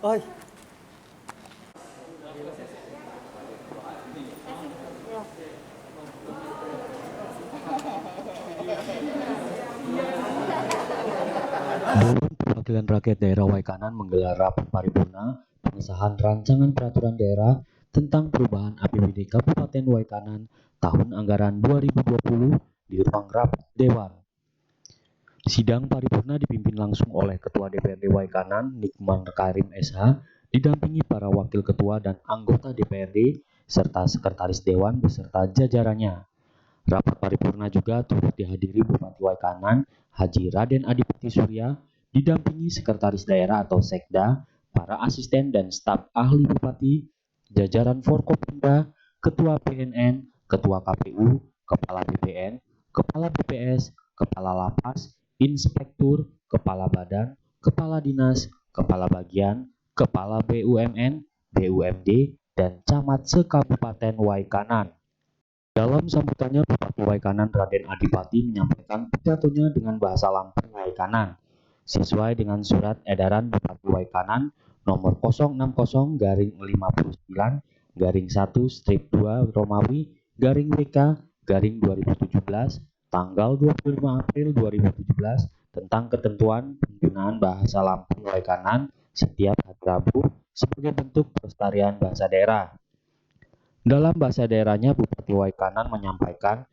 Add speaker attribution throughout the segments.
Speaker 1: Oi.
Speaker 2: Dewan Perwakilan Rakyat Daerah Waikanan menggelar rapat paripurna pengesahan rancangan peraturan daerah tentang perubahan APBD Kabupaten Waikanan tahun anggaran 2020 di ruang rapat Dewan. Sidang paripurna dipimpin langsung oleh Ketua DPRD Waikanan, Nikman Karim SH, didampingi para wakil ketua dan anggota DPRD serta sekretaris Dewan beserta jajarannya. Rapat paripurna juga turut dihadiri Bupati Waikanan, Haji Raden Adipati Surya, didampingi Sekretaris Daerah atau Sekda, para asisten dan staf ahli Bupati, jajaran Forkopimda, Ketua PNN, Ketua KPU, Kepala BPN, Kepala BPS, Kepala Lapas, Inspektur, Kepala Badan, Kepala Dinas, Kepala Bagian, Kepala BUMN, BUMD, dan Camat se-Kabupaten Waikanan. Dalam sambutannya, Bupati Waikanan Raden Adipati menyampaikan pidatonya dengan bahasa Lampung Waikanan, sesuai dengan Surat Edaran Bupati Waikanan nomor 009/59/1/2 Romawi WK 2017 tanggal 25 April 2017 tentang ketentuan penggunaan bahasa Lampung Waikanan setiap hari Rabu sebagai bentuk pelestarian bahasa daerah. Dalam bahasa daerahnya, Bupati Waikanan menyampaikan,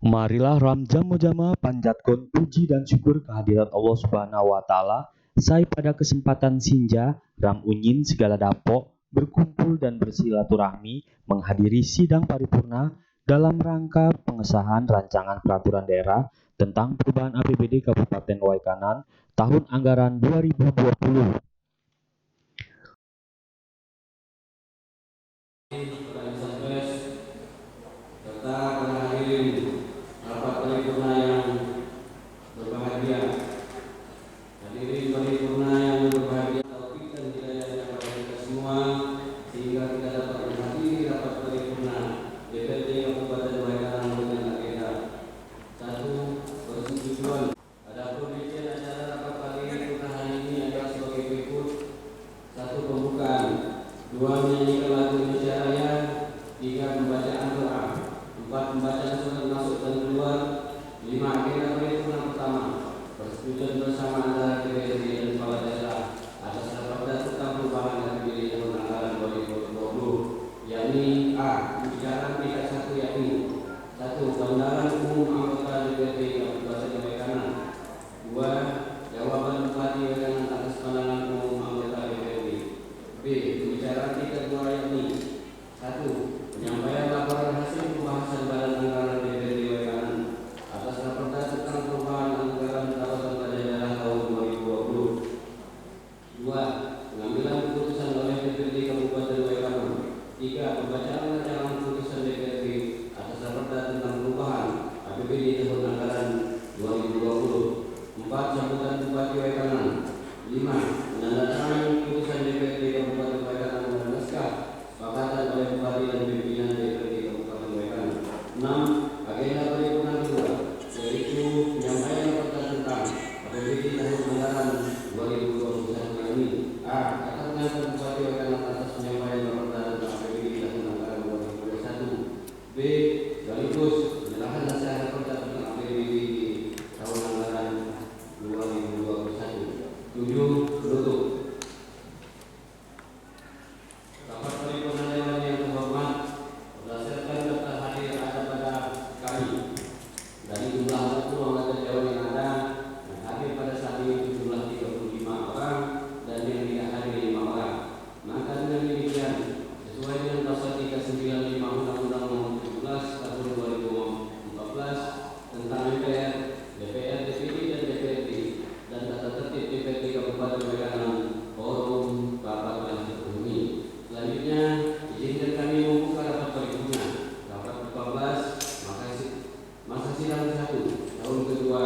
Speaker 2: marilah ram jamo-jama panjatkan puji dan syukur kehadirat Allah Subhanahu wa Ta'ala, sai pada kesempatan Sinja, ram unyin segala dapok, berkumpul dan bersilaturahmi menghadiri sidang paripurna dalam rangka pengesahan rancangan peraturan daerah tentang perubahan APBD Kabupaten Waikanan tahun anggaran 2020.
Speaker 3: Serta para hadirin rapat paripurna yang berbahagia. Hadirin paripurna yang berbahagia, taufik dan hidayahnya kepada kita semua sehingga kita dapat menghadiri rapat paripurna DPRD Kabupaten Waikanan dengan agenda 1. Persetujuan. Adapun rincian acara rapat paripurna hari ini adalah sebagai berikut: 1. Pembukaan, 2. Menyanyikan lagu Indonesia Raya, 3. Pembacaan doa, 4. Pembacaan surat masuk dan keluar, 5. Agenda paripurna pertama, persetujuan bersama antara DPRD dan kepala daerah atas raperda tentang perubahan APBD tahun anggaran 2020, yakni A. Pembicaraan tingkat 1, yakni 1. Gambaran umum anggota DPRD Kabupaten Waikanan, 2. Jawaban Bupati Waikanan atas pandangan umum anggota DPRD. B. Pembicaraan tingkat 2, yakni 1. Penyampaian laporan hasil pembahasan Badan Anggaran DPRD Waikanan atas raperda tentang perubahan anggaran pendapatan daerah tahun 2020. 2. Pengambilan keputusan oleh DPRD Kabupaten Waikanan. 3. Pembacaan rancangan keputusan DPRD atas raperda tentang perubahan APBD tahun anggaran 2020. 4. Sambutan Bupati Waikanan. 5. Menandatangani keputusan DPRD Kabupaten Waikanan dan naskah sepakatan oleh Bupati dan pimpinan DPRD Kabupaten Waikanan. 6. Agenda paripurna kedua, yaitu penyampaian raperda tentang APBD tahun anggaran 2021 ini. A. Atas nama Bupati Waikanan atas penyampaian raperda tentang APBD tahun anggaran 2021. B. Sekaligus penyerahan naskah raperda tentang APBD tahun anggaran 2021. 7. Penutup. Rapat paripurna Dewan yang terhormat, berdasarkan daftar hadir ada pada kami dari jumlah 40 anggota Dewan yang ada, yang hadir pada saat ini jumlah 35 orang dan yang tidak hadir 5 orang. Maka dengan demikian, sesuai dengan pasal 395 Undang-Undang Nomor 17 Tahun 2014 tentang MPR, DPR, DPD dan DPRD dan tata tertib DPRD Kabupaten Waikanan, forum rapat telah terpenuhi. Selanjutnya, izinkan kami membuka rapat paripurna rapat 14 masa sidang 1 tahun kedua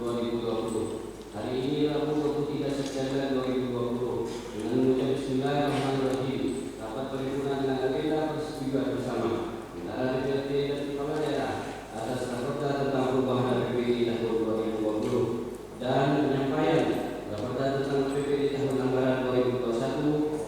Speaker 3: 2020. Hari ini Rabu 23 September 2020 dengan mengucap Bismillahirrahmanirrahim. Rapat paripurna dengan agenda persetujuan bersama antara DPRD dan kepala daerah atas raperda tentang perubahan APBD tahun 2020 dan penyampaian raperda tentang APBD tahun anggaran 2021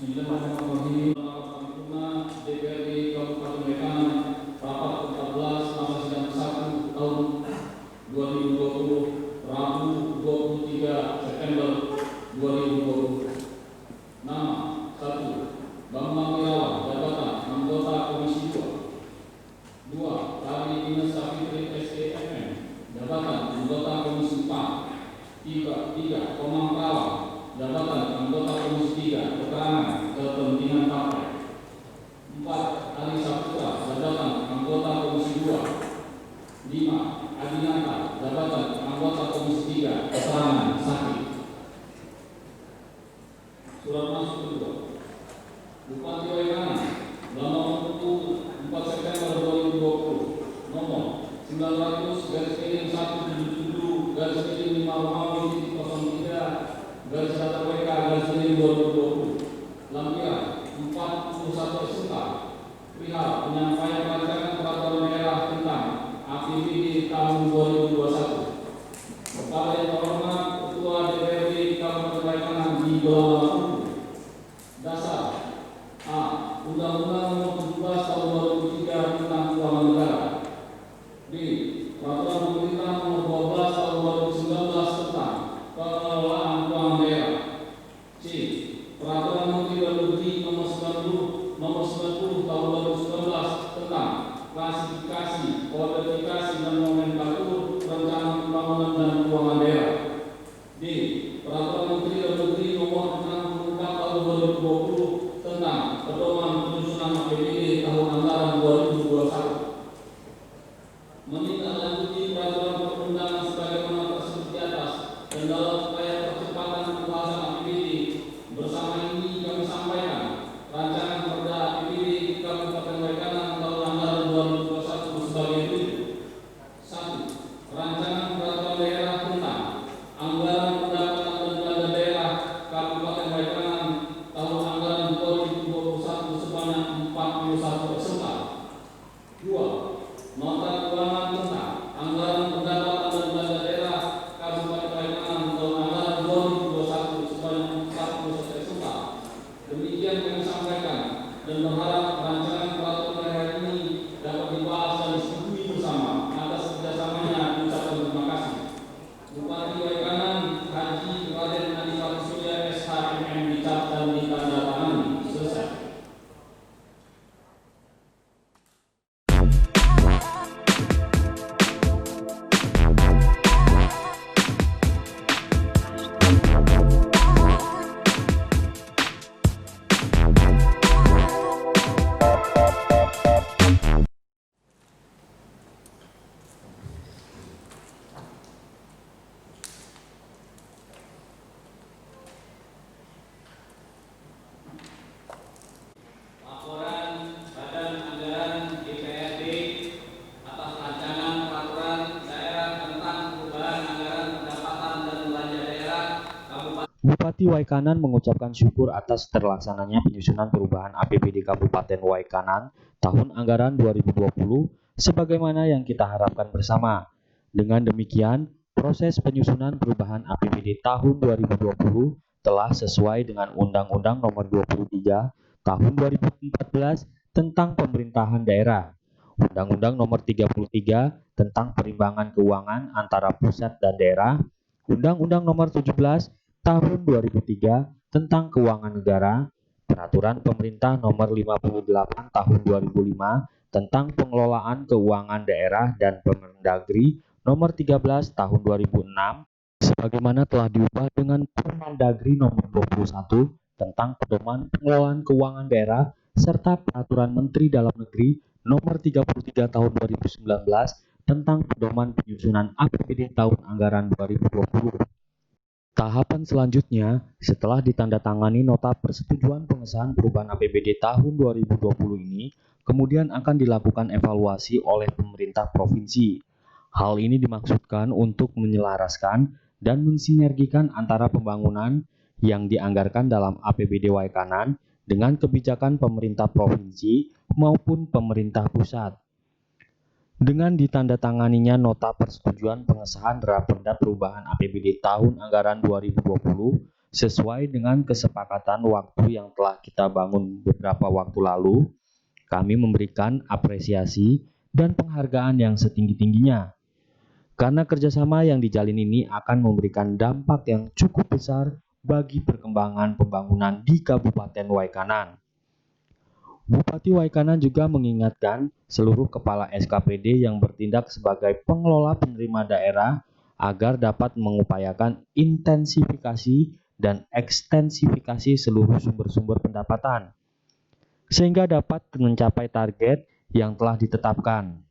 Speaker 1: Bismillahirrahmanirrahim. Paripurna DPRD Kabupaten Waikanan rapat ke-14 masa sidang 1 tahun 2020 Rabu 23 September 2020. Nama 1. Bambang Irawan, jabatan anggota Komisi 2. 2. Tari Ines Safitri SEFM, jabatan anggota Komisi 4. 3. Komang Rawang, jabatan anggota Komisi 3, keterangan kepentingan partai. 4. Ali Saputra, jabatan anggota Komisi 2. 5. Adinata, jabatan anggota Komisi 3, keterangan sakit. Surat masuk kedua. Bupati Waikanan, nomor 4 September 2020, nomor 900-5-03-WK-2020, lampiran 41 SK, perihal penyampaian rancangan peraturan daerah tentang APBD tahun 2021. Kepada yang terhormat Ketua DPRD Kabupaten Waikanan di bawah dasar A. Undang-Undang Nomor 17 Tahun 2003 tentang Keuangan Negara. B. Peraturan Pemerintah Nomor 12 Tahun 2019 tentang Pengelolaan Keuangan Daerah. C. Peraturan Menteri Dalam Negeri Nomor 90 Tahun 2019 tentang klasifikasi, kodifikasi dan nomenklatur perencanaan pembangunan dan keuangan daerah. D. Peraturan Menteri Dalam Negeri Nomor 64 Tahun 2020 tentang pedoman penyusunan APBD tahun anggaran 2021. Menindaklanjuti peraturan perundangan sebagaimana tersebut di atas dan dalam upaya percepatan pembahasan APBD, bersama ini kami sampaikan rancangan Perda APBD Kabupaten Waikanan tahun anggaran 2021 sebagai berikut. 1. Rancangan peraturan daerah tentang anggaran pendapatan dan belanja daerah Kabupaten Waikanan tahun anggaran 2021 sebanyak 41 peserta. 2. Nota keuangan tentang anggaran pendapatan dan belanja daerah Kabupaten Waikanan tahun anggaran 2021 sebanyak 41 peserta. Demikian kami sampaikan dan berharap rancangan peraturan daerah ini dapat dibahas dan disetujui bersama. Atas kerjasamanya ucapkan terima kasih. Bupati Waikanan Haji Raden Adipati Surya SHMM dicap dan ditandatangani. Selesai. Laporan Badan Anggaran DPRD atas rancangan peraturan daerah tentang perubahan anggaran pendapatan dan belanja daerah Kabupaten.
Speaker 2: Bupati Waikanan mengucapkan syukur atas terlaksananya penyusunan perubahan APBD Kabupaten Waikanan tahun anggaran 2020 sebagaimana yang kita harapkan bersama. Dengan demikian, proses penyusunan perubahan APBD tahun 2020 telah sesuai dengan Undang-Undang Nomor 23 Tahun 2014 tentang Pemerintahan Daerah, Undang-Undang Nomor 33 tentang Perimbangan Keuangan antara Pusat dan Daerah, Undang-Undang Nomor 17 Tahun 2003 tentang Keuangan Negara, Peraturan Pemerintah Nomor 58 Tahun 2005 tentang Pengelolaan Keuangan Daerah dan Permendagri Nomor 13 Tahun 2006 sebagaimana telah diubah dengan Permendagri Nomor 21 tentang Pedoman Pengelolaan Keuangan Daerah serta Peraturan Menteri Dalam Negeri Nomor 33 Tahun 2019 tentang Pedoman Penyusunan APBD tahun anggaran 2020. Tahapan selanjutnya, setelah ditandatangani nota persetujuan pengesahan perubahan APBD tahun 2020 ini, kemudian akan dilakukan evaluasi oleh pemerintah provinsi. Hal ini dimaksudkan untuk menyelaraskan dan mensinergikan antara pembangunan yang dianggarkan dalam APBD Waikanan dengan kebijakan pemerintah provinsi maupun pemerintah pusat. Dengan ditandatanganinya nota persetujuan pengesahan Raperda Perubahan APBD tahun anggaran 2020, Sesuai dengan kesepakatan waktu yang telah kita bangun beberapa waktu lalu, kami memberikan apresiasi dan penghargaan yang setinggi-tingginya. Karena kerjasama yang dijalin ini akan memberikan dampak yang cukup besar bagi perkembangan pembangunan di Kabupaten Waikanan. Bupati Waikanan juga mengingatkan seluruh kepala SKPD yang bertindak sebagai pengelola penerima daerah agar dapat mengupayakan intensifikasi dan ekstensifikasi seluruh sumber-sumber pendapatan, sehingga dapat mencapai target yang telah ditetapkan.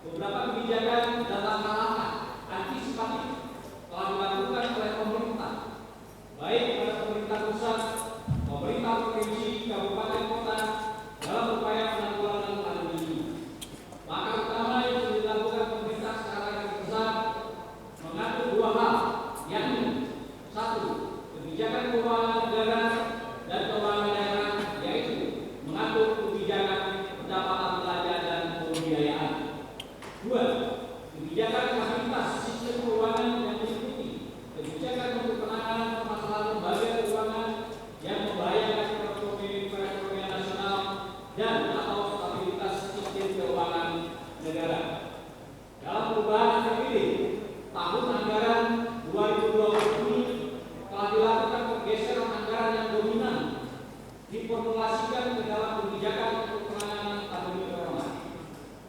Speaker 1: Beberapa kebijakan dan langkah-langkah antisipatif telah dilakukan oleh pemerintah, baik pada pemerintah pusat, pemerintah provinsi, kabupaten kota dalam upaya penanggulangan pandemi ini. Langkah utama yang sudah dilakukan pemerintah secara garis besar mengatur dua hal, yakni satu, kebijakan keuangan negara dan keuangan daerah, yaitu mengatur kebijakan pendapatan belanja dan pembiayaan. Dua, kebijakan stabilitas sistem keuangan yang meliputi kebijakan untuk penanganan permasalahan lembaga keuangan yang membahayakan perekonomian nasional dan atau stabilitas sistem keuangan negara. Dalam perubahan terpilih, tahun anggaran 2020 ini telah dilakukan pergeseran anggaran yang dominan diformulasikan ke dalam kebijakan untuk penanganan pandemi corona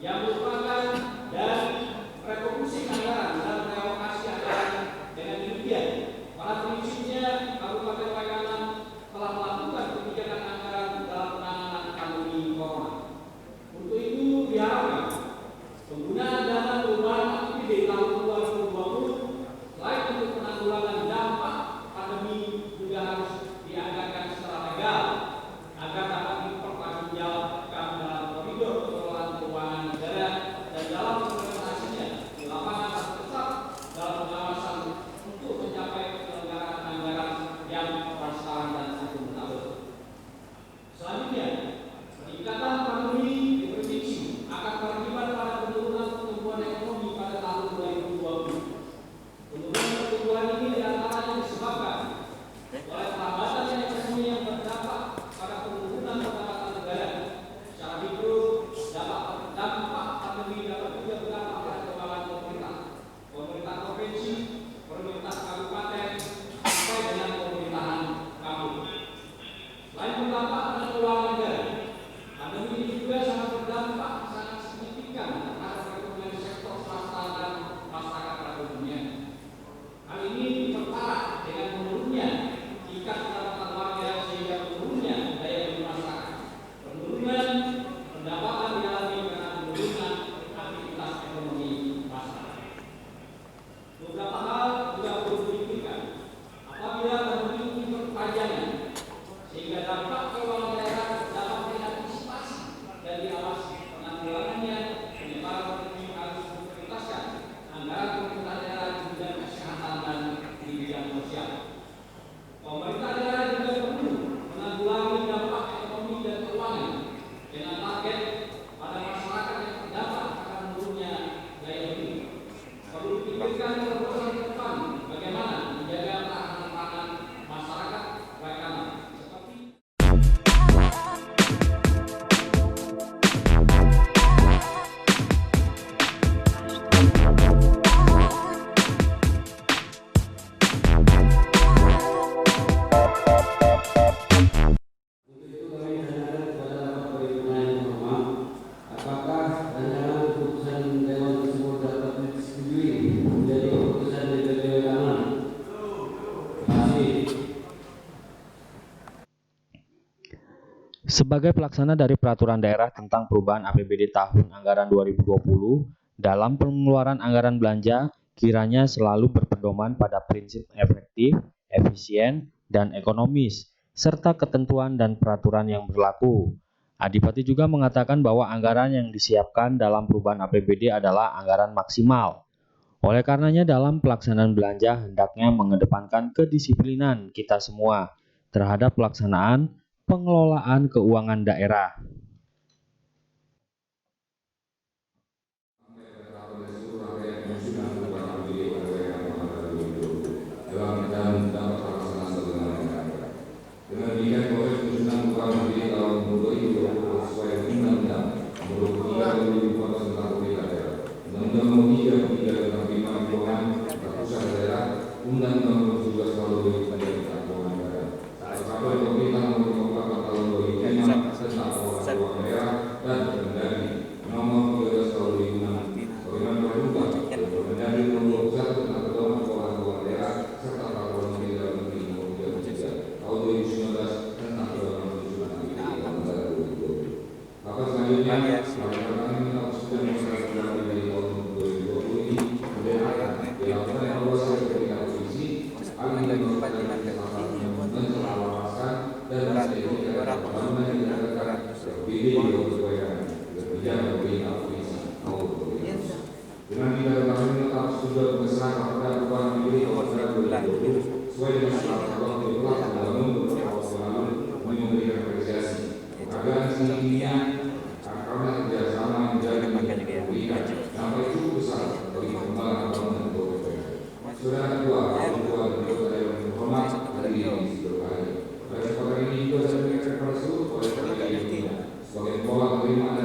Speaker 1: yang merupakan dari refocusing anggaran dan realokasi anggaran. Dengan demikian, pada prinsipnya Kabupaten Waikanan telah melakukan kebijakan anggaran dalam penanganan pandemi corona. Untuk itu diharapkan penggunaan dana perubahan APBD tahun 2020 selain untuk penanggulangan dampak pandemi juga harus dianggarkan secara legal agar
Speaker 2: Sebagai pelaksana dari peraturan daerah tentang perubahan APBD tahun anggaran 2020, dalam pengeluaran anggaran belanja kiranya selalu berpedoman pada prinsip efektif, efisien, dan ekonomis, serta ketentuan dan peraturan yang berlaku. Adipati juga mengatakan bahwa anggaran yang disiapkan dalam perubahan APBD adalah anggaran maksimal. Oleh karenanya dalam pelaksanaan belanja hendaknya mengedepankan kedisiplinan kita semua terhadap pelaksanaan pengelolaan keuangan daerah.
Speaker 1: Dengan demikian proses penyusunan keuangan APBD tahun 2020 sesuai Undang-Undang Nomor 23 Tahun 2014 tentang Pemerintah Daerah, Undang-Undang Nomor 3 tentang Penerimaan Keuangan Pusat Daerah, Undang-Undang Nomor 17 Tahun 2003 tentang Keuangan Daerah, Peraturan Pemerintah Nomor 54 Tahun 2005 tentang Keuangan Daerah, dan Permendagri Nomor 13 Tahun 2006 Bagaimana Praduga dan Permendagri Nomor 21 tentang Pedoman Keuangan Daerah serta Peraturan Menteri Dalam Negeri Nomor 33 Tahun 2019 tentang pedoman penyusunan APBD tahun 2020. Maka selanjutnya, kami minta persetujuan masyarakat dari tahun 2020 ini kemudian akan dilakukan evaluasi oleh pemerintah provinsi agar dilakukan menyelaraskan dan mensesuaikan pembangunan yang dilakukan APBD di bawah kebijakan pemerintah provinsi maupun pemerintah. Dengan kita kami minta persetujuan pengesahan kepada perubahan APBD tahun 2020 sesuai dengan peraturan yang telah membangun beberapa waktu lalu memberikan apresiasi agar sehingga karena kerjasama menjadi pemerintah sampai cukup besar bagi pengembangan bangunan BUMN. Saudara Ketua, Ketua dan Ketua Dewan Terhormat hari ini berbahagia. Pada kesempatan ini juga saya mengingatkan kepada seluruh kolektor ini sebagai pola penerimaan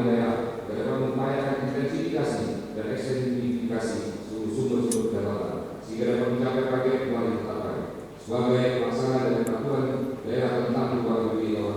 Speaker 1: daerah dapat mengupayakan intensifikasi dan ekstensifikasi sumber-sumber pendapatan sehingga dapat mencapai target yang telah ditetapkan sebagai pelaksana dari peraturan daerah tentang perubahan APBD tahun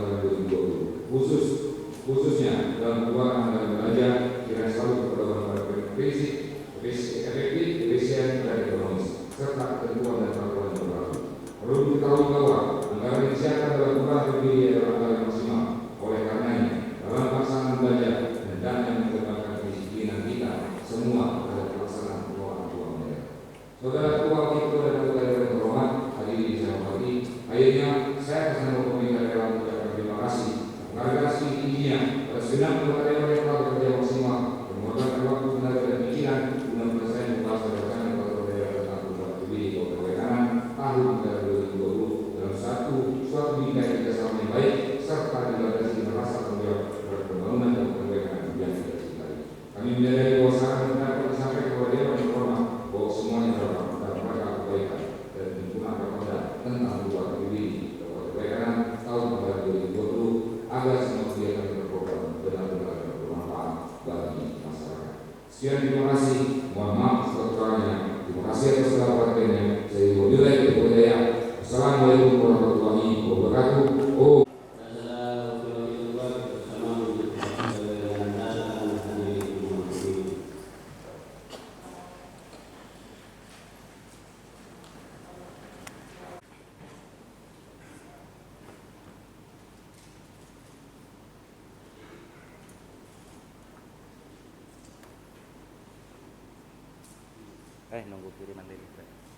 Speaker 1: 2020 khususnya dalam perubahan anggaran belanja kiranya selalu berpedoman pada prinsip efektif, efisien, dan ekonomis serta ketentuan dan peraturan yang berlaku. Perlu diketahui bahwa anggaran yang disiapkan dalam perubahan APBD adalah anggaran maksimal. Oleh karenanya dalam pelaksanaan belanja hendaknya mengedepankan kedisiplinan kita semua pada pelaksanaan pengelolaan keuangan daerah. Saudara Ketua, Ketua dan Ketua Dewan Terhormat, hari ini saya hormati. Akhirnya saya akan meminta pemerintah daerah mengucapkan terima kasih, menghargai setinggi-tingginya pada segenap anggota dewan yang telah bekerja maksimal, mengorbankan waktu, tenaga dan pikiran guna menyelesaikan pembahasan rancangan peraturan daerah tentang perubahan APBD Kabupaten Kanan tahun anggaran 2020 dalam suatu bingkai kerjasama yang baik serta dilandasi dengan rasa tanggung jawab terhadap pembangunan dan perbaikan yang kita cintai. Kami menyadari bahwa saran yang dapat disampaikan kepada dewan terhormat bahwa semuanya dalam rangka kebaikan dan lingkungan Kapolda tentang perubahan APBD Kabupaten Kanan tahun anggaran 2020 agar semua kegiatan terprogram benar-benar bermanfaat bagi masyarakat. Sekian, terima kasih. Mohon maaf sekurang-kurangnya. Terima kasih atas segala perhatiannya. Saya Wabillahi Taufiq wal Hidayah. Assalamualaikum warahmatullahi wabarakatuh.
Speaker 4: Nunggu kiriman dari fotonya.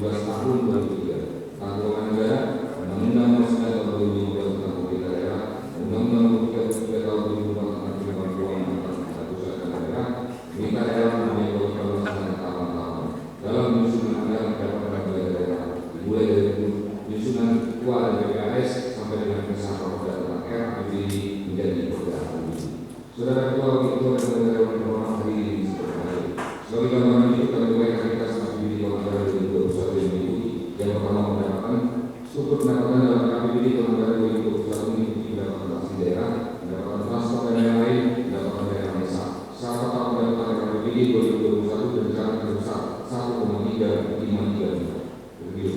Speaker 5: 12 tahun 2003 tentang keuangan negara, Undang-Undang Nomor 9 Tahun 2015 tentang pemerintah daerah, Undang-Undang Nomor 33 Tahun 2004 tentang penerimaan keuangan antara pusat dan daerah, pemerintah daerah mempunyai kewajiban melaksanakan tahapan-tahapan dalam penyusunan anggaran pendapatan belanja daerah, dimulai dari penyusunan KUA dan PPAS sampai dengan pengesahan Raperda tentang RAPBD menjadi Perda APBD. Saudara Ketua, Wakil Ketua dan Saudara Dewan Kehormatan hari ini sebagai gambaran itu kami mulai aktivitas APBD tahun anggaran 2021 yang mengikuti. Yang pertama, pendapatan struktur pendapatan dalam APBD tahun anggaran 2021 mengikuti pendapatan asli daerah, pendapatan transport dan lain-lain, pendapatan daerah desa. Saat total pendapatan APBD 2021 berencana sebesar 1,353 triliun.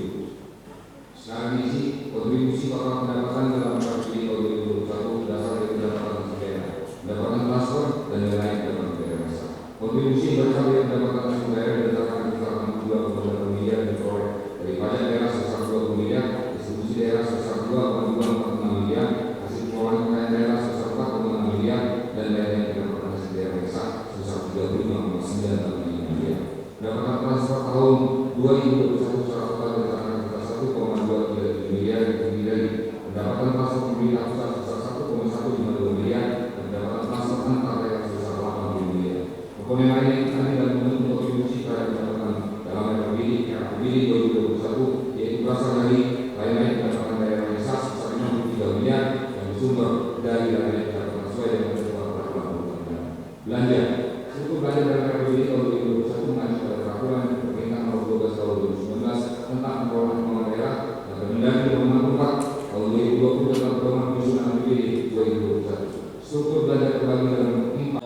Speaker 5: Sekarang isi kontribusi total pendapatan dalam APBD tahun 2021 berdasar dari pendapatan asli daerah, pendapatan transfer dan lain-lain pendapatan daerah desa. Kontribusi berasal dari pendapatan asli daerah berdasarkan sebesar 62,8 miliar diperoleh dari pajak daerah sebesar 20 miliar, distribusi daerah sebesar 2,246 miliar, hasil pengelolaan kekayaan daerah sebesar 4,6 miliar, dan lain-lain pendapatan asli daerah desa sebesar 35,9 miliar. Pendapatan transfer tahun 2021 secara total berdasarkan sebesar 1,237 miliar terdiri pendapatan transfer pemerintah pusat sebesar 1,152 miliar dan pendapatan transfer antar daerah sebesar 80 miliar. Komponen lain yang tadi dalam bentuk kontribusi terhadap pendapatan dalam APBD 2021 yaitu berasal dari lain-lain pendapatan daerah desa sebesar 53 miliar yang bersumber dari lain-lain pendapatan sesuai dengan ketentuan peraturan perundang-undangan. Belanja struktur belanja dalam APBD tahun 2021 mengacu pada peraturan pemerintah nomor 12 tahun 2019 tentang pengelolaan keuangan daerah dan Permendagri nomor 4 tahun 2020 tentang pedoman penyusunan APBD 2021. Struktur belanja terbagi dalam 4.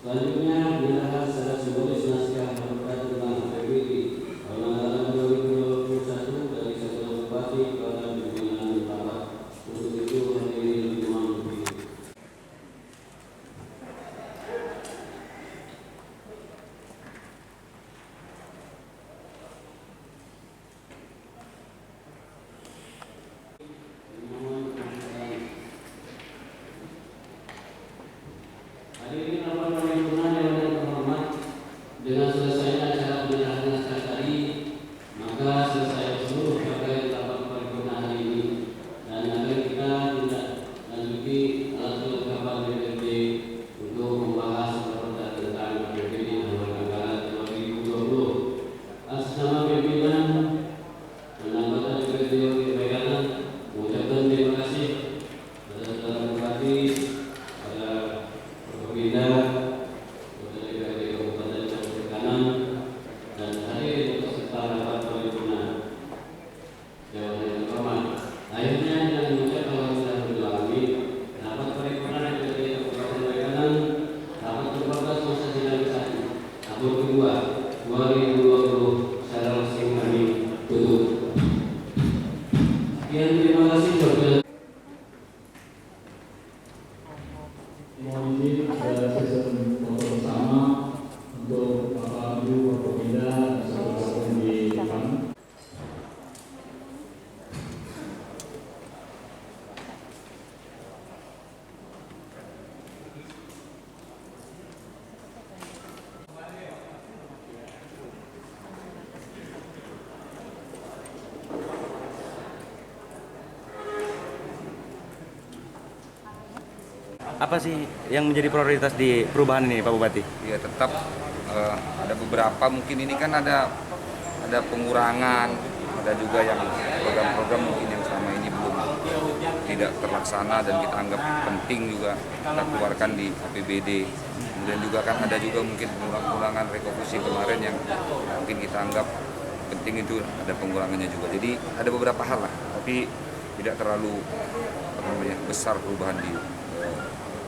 Speaker 3: Selanjutnya, penyerahan secara simbolis naskah Perda tentang APBD tahun anggaran 2021 dari Satuan Bupati kepada pimpinan rapat. Untuk itu, hadirin dimohon berdiri. Hadirin rapat paripurna yang terhormat, dengan selesainya acara penyerahan naskah tadi, maka selesai seluruh rangkaian rapat paripurna hari ini dan akan kita tindak lanjuti alat kelengkapan DPRD untuk membahas Perda tentang APBD tahun anggaran 2020. Atas nama pimpinan dan anggota DPRD Wakil Kanan mengucapkan terima kasih kepada saudara Bupati, pada Forkopimda, kepada DPRD Kabupaten Wakil Kanan, dan hadirin peserta rapat paripurna Dewan yang terhormat. Akhirnya dengan mengucap alhamdulillah rabbil alamin, rapat paripurna DPRD Kabupaten Wakil Kanan rapat ke-14 masa sidang ke-1 tahun kedua 2020 secara resmi kami tutup. Sekian, terima kasih.
Speaker 1: Mohon izin pada sesi foto bersama untuk Bapak Ibu Forkopimda dan saudara-saudara di depan.
Speaker 4: Apa sih yang menjadi prioritas di perubahan ini, Pak Bupati?
Speaker 6: Ya tetap ada beberapa, mungkin ini kan ada pengurangan, ada juga yang program-program mungkin yang selama ini belum tidak terlaksana dan kita anggap penting juga kita keluarkan di APBD. Kemudian juga kan ada juga mungkin pengurangan rekonstruksi kemarin yang mungkin kita anggap penting, itu ada pengurangannya juga. Jadi ada beberapa hal lah, tapi tidak terlalu besar perubahan di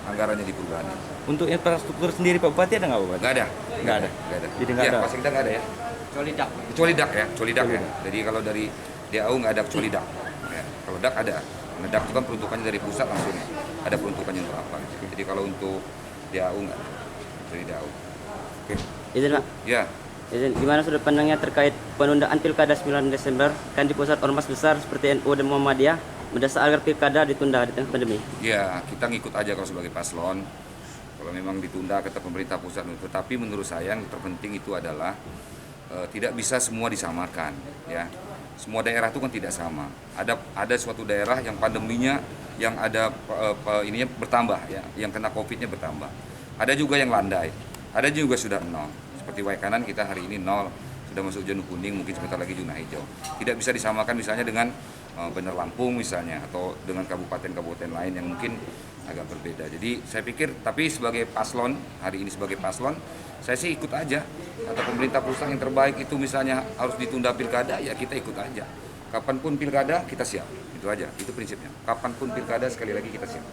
Speaker 6: anggarannya di perubahan.
Speaker 4: Untuk infrastruktur sendiri Pak Bupati ada nggak Pak Bupati?
Speaker 6: Nggak ada.
Speaker 4: Jadi nggak ada?
Speaker 6: Pasti kita nggak ada ya. Kecuali DAK ya. Jadi kalau dari DAU nggak ada kecuali DAK. Ya. Kalau DAK ada. Nah, DAK itu kan peruntukannya dari pusat langsung ada peruntukannya untuk apa. Jadi kalau untuk DAU nggak ada. Dari DAU. Oke.
Speaker 7: Izin Pak,
Speaker 6: Ya.
Speaker 7: izin, gimana sudut pandangnya terkait penundaan Pilkada 9 Desember? Kan di pusat ormas besar seperti NU dan Muhammadiyah mendesak agar Pilkada ditunda di tengah pandemi.
Speaker 6: Ya, kita ngikut aja kalau sebagai paslon. Kalau memang ditunda kata pemerintah pusat, tetapi menurut saya yang terpenting itu adalah tidak bisa semua disamakan, ya. Semua daerah itu kan tidak sama. Ada suatu daerah yang pandeminya yang ada ininya bertambah, ya, yang kena COVID-nya bertambah. Ada juga yang landai, ada juga sudah nol. Seperti Waikanan kita hari ini nol, sudah masuk zona kuning, mungkin sebentar lagi zona hijau. Tidak bisa disamakan misalnya dengan Bandar Lampung misalnya, atau dengan kabupaten-kabupaten lain yang mungkin agak berbeda. Jadi saya pikir, tapi sebagai paslon, hari ini sebagai paslon, saya sih ikut aja. Kata pemerintah pusat yang terbaik itu misalnya harus ditunda pilkada, ya kita ikut aja. Kapanpun pilkada kita siap, itu aja, itu prinsipnya. Kapanpun pilkada sekali lagi kita siap.